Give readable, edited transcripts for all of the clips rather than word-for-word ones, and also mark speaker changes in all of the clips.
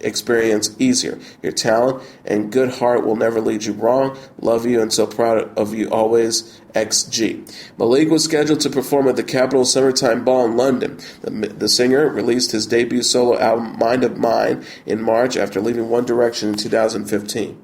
Speaker 1: experience easier. Your talent and good heart will never lead you wrong. Love you and so proud of you always, XG. Malik was scheduled to perform at the Capitol Summertime Ball in London. The singer released his debut solo album, Mind of Mine, in March after leaving One Direction in 2015.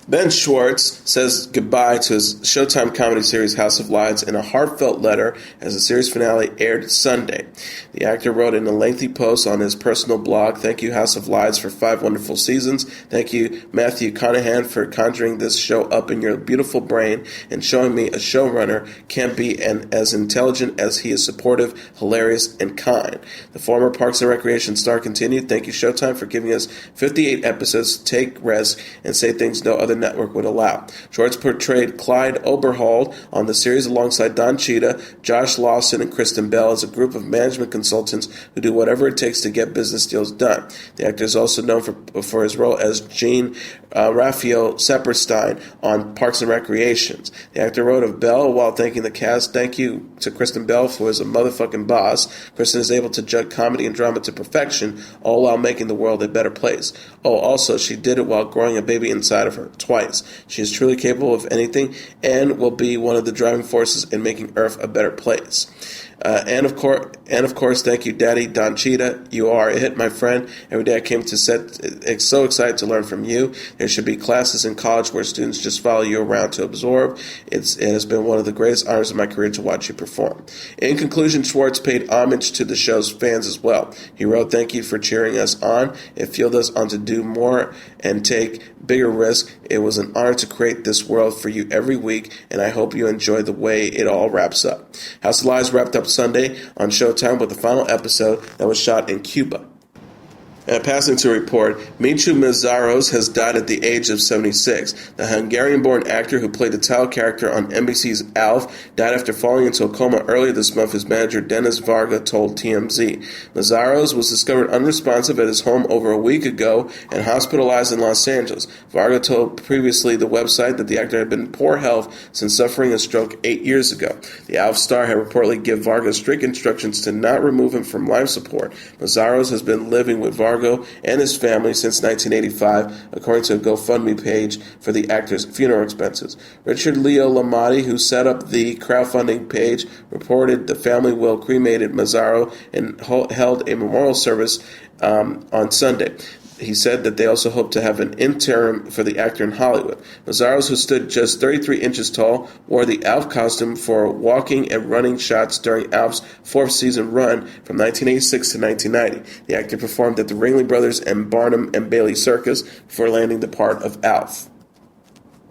Speaker 1: Ben Schwartz says goodbye to his Showtime comedy series House of Lies in a heartfelt letter as the series finale aired Sunday. The actor wrote in a lengthy post on his personal blog, "Thank you, House of Lies, for 5 wonderful seasons. Thank you, Matthew Conahan, for conjuring this show up in your beautiful brain and showing me a showrunner can be as intelligent as he is supportive, hilarious, and kind." The former Parks and Recreation star continued, "Thank you, Showtime, for giving us 58 episodes to take risks and say things no other network would allow." Schwartz portrayed Clyde Oberhold on the series alongside Don Cheadle, Josh Lawson, and Kristen Bell as a group of management consultants who do whatever it takes to get business deals done. The actor is also known for his role as Gene Raphael Sepperstein on Parks and Recreations. The actor wrote of Bell while thanking the cast, "Thank you to Kristen Bell for as a motherfucking boss. Kristen is able to jug comedy and drama to perfection, all while making the world a better place. Oh, also, she did it while growing a baby inside of her, twice. She is truly capable of anything and will be one of the driving forces in making Earth a better place." And of course, thank you, Daddy Don Cheetah. You are a hit, my friend. Every day I came to set, so excited to learn from you. There should be classes in college where students just follow you around to absorb. It has been one of the greatest honors of my career to watch you perform. In conclusion, Schwartz paid homage to the show's fans as well. He wrote, "Thank you for cheering us on. It fueled us on to do more and take bigger risks. It was an honor to create this world for you every week, and I hope you enjoy the way it all wraps up." House of Lies wrapped up Sunday on Showtime with the final episode that was shot in Cuba. And passing to report, Michu Meszaros has died at the age of 76. The Hungarian-born actor who played the title character on NBC's Alf died after falling into a coma earlier this month, his manager Dennis Varga told TMZ. Meszaros was discovered unresponsive at his home over a week ago and hospitalized in Los Angeles. Varga told previously the website that the actor had been in poor health since suffering a stroke 8 years ago. The Alf star had reportedly given Varga strict instructions to not remove him from life support. Meszaros has been living with Varga and his family since 1985, according to a GoFundMe page for the actor's funeral expenses. Richard Leo Lamati, who set up the crowdfunding page, reported the family will cremated Mezzaro and held a memorial service on Sunday. He said that they also hope to have an interim for the actor in Hollywood. Meszaros, who stood just 33 inches tall, wore the Alf costume for walking and running shots during Alf's 4th season run from 1986 to 1990. The actor performed at the Ringling Brothers and Barnum and Bailey Circus before landing the part of Alf.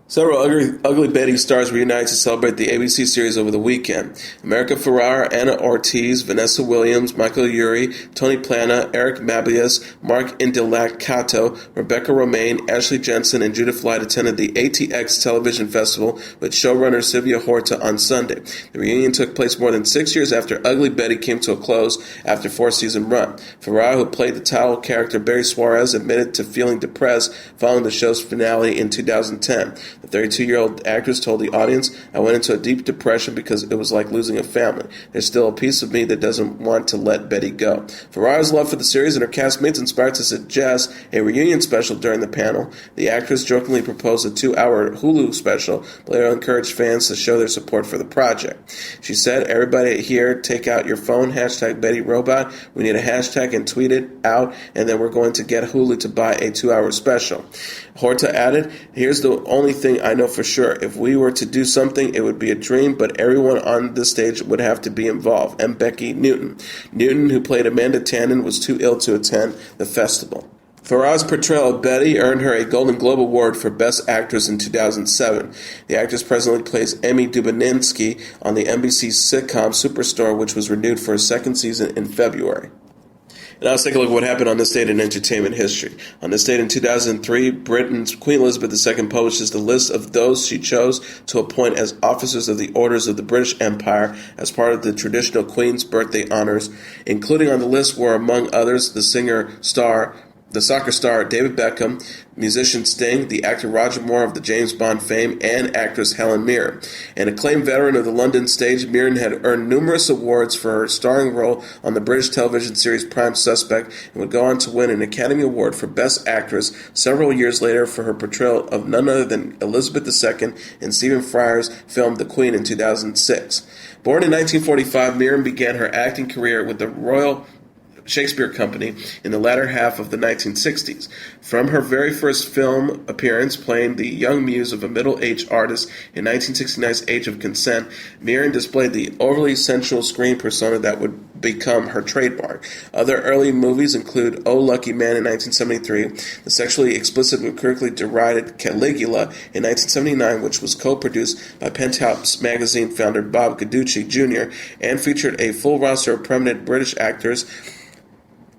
Speaker 1: Several Ugly Betty stars reunited to celebrate the ABC series over the weekend. America Ferrera, Anna Ortiz, Vanessa Williams, Michael Urie, Tony Plana, Eric Mabius, Mark Indelacato, Rebecca Romaine, Ashley Jensen, and Judith Light attended the ATX Television Festival with showrunner Sylvia Horta on Sunday. The reunion took place more than 6 years after Ugly Betty came to a close after a 4-season run. Ferrera, who played the title character Barry Suarez, admitted to feeling depressed following the show's finale in 2010. The 32-year-old actress told the audience, "I went into a deep depression because it was like losing a family. There's still a piece of me that doesn't want to let Betty go." Ferrara's love for the series and her castmates inspired to suggest a reunion special during the panel. The actress jokingly proposed a 2-hour Hulu special, but later encouraged fans to show their support for the project. She said, "Everybody here, take out your phone, #BettyRobot. We need a hashtag and tweet it out, and then we're going to get Hulu to buy a 2-hour special." Horta added, "Here's the only thing I know for sure. If we were to do something, it would be a dream, but everyone on this stage would have to be involved." And Becky Newton. Newton, who played Amanda Tannen, was too ill to attend the festival. Ferrara's portrayal of Betty earned her a Golden Globe Award for Best Actress in 2007. The actress presently plays Emmy Dubininsky on the NBC sitcom Superstore, which was renewed for a 2nd season in February. Now let's take a look at what happened on this date in entertainment history. On this date in 2003, Britain's Queen Elizabeth II publishes the list of those she chose to appoint as officers of the Orders of the British Empire as part of the traditional Queen's birthday honors. Including on the list were, among others, the singer-star the soccer star David Beckham, musician Sting, the actor Roger Moore of the James Bond fame, and actress Helen Mirren. An acclaimed veteran of the London stage, Mirren had earned numerous awards for her starring role on the British television series Prime Suspect and would go on to win an Academy Award for Best Actress several years later for her portrayal of none other than Elizabeth II in Stephen Fry's film The Queen in 2006. Born in 1945, Mirren began her acting career with the Royal Shakespeare Company in the latter half of the 1960s. From her very first film appearance, playing the young muse of a middle-aged artist in 1969's Age of Consent, Mirren displayed the overly sensual screen persona that would become her trademark. Other early movies include Oh Lucky Man in 1973, the sexually explicit but critically derided Caligula in 1979, which was co-produced by Penthouse magazine founder Bob Guducci Jr., and featured a full roster of prominent British actors,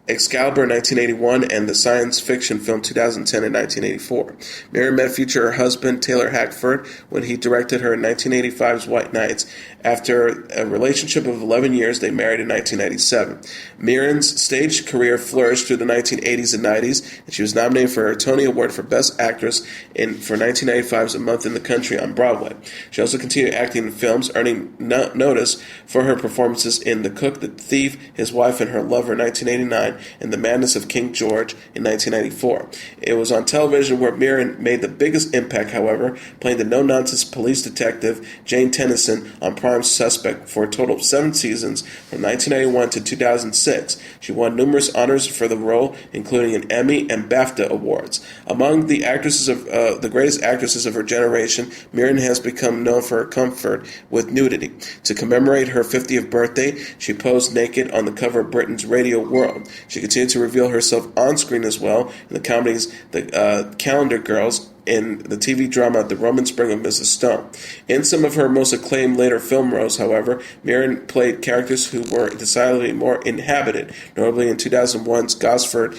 Speaker 1: Excalibur in 1981, and the science fiction film 2010 in 1984. Mirren met future husband Taylor Hackford when he directed her in 1985's White Nights. After a relationship of 11 years, they married in 1997. Mirren's stage career flourished through the 1980s and 90s, and she was nominated for her Tony Award for Best Actress for 1995's A Month in the Country on Broadway. She also continued acting in films, earning notice for her performances in The Cook, The Thief, His Wife and Her Lover in 1989, and The Madness of King George in 1994. It was on television where Mirren made the biggest impact, however, playing the no-nonsense police detective Jane Tennyson on Prime Suspect for a total of 7 seasons from 1991 to 2006. She won numerous honors for the role, including an Emmy and BAFTA awards. Among the actresses of the greatest actresses of her generation, Mirren has become known for her comfort with nudity. To commemorate her 50th birthday, she posed naked on the cover of Britain's Radio World. She continued to reveal herself on screen as well in the comedies The Calendar Girls, in the TV drama The Roman Spring of Mrs. Stone. In some of her most acclaimed later film roles, however, Mirren played characters who were decidedly more inhabited, notably in 2001's Gosford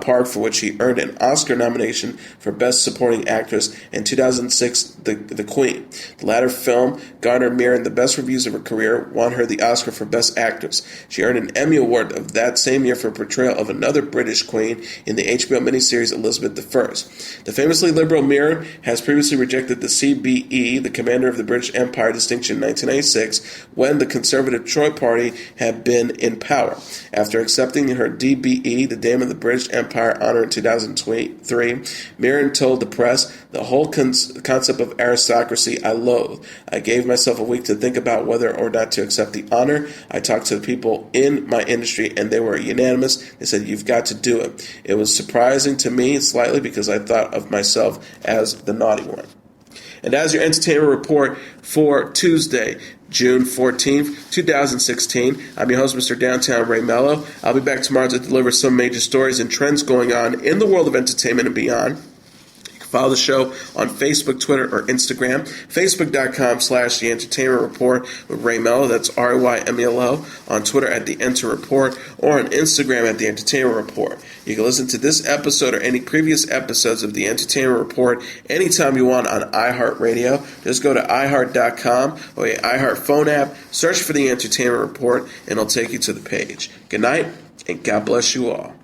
Speaker 1: Park, for which she earned an Oscar nomination for Best Supporting Actress, and 2006 The Queen. The latter film garnered Mirren the best reviews of her career, won her the Oscar for Best Actress. She earned an Emmy Award of that same year for portrayal of another British queen in the HBO miniseries Elizabeth I. The famously liberal Mirren has previously rejected the CBE, the Commander of the British Empire distinction in 1996, when the Conservative Tory Party had been in power. After accepting her DBE, the Dame of the British Empire honor in 2003, Mirren told the press, "The whole concept of aristocracy I loathe. I gave myself a week to think about whether or not to accept the honor. I talked to the people in my industry, and they were unanimous. They said, you've got to do it. It was surprising to me slightly because I thought of myself as the naughty one." And as your entertainment report for Tuesday, June 14th, 2016, I'm your host, Mr. Downtown Ray Melo. I'll be back tomorrow to deliver some major stories and trends going on in the world of entertainment and beyond. Follow the show on Facebook, Twitter, or Instagram. Facebook.com/The Entertainment Report with Ray Melo. That's RYMELO. On Twitter at The Enter Report, or on Instagram at The Entertainment Report. You can listen to this episode or any previous episodes of The Entertainment Report anytime you want on iHeartRadio. Just go to iHeart.com or your iHeart phone app, search for The Entertainment Report, and it'll take you to the page. Good night, and God bless you all.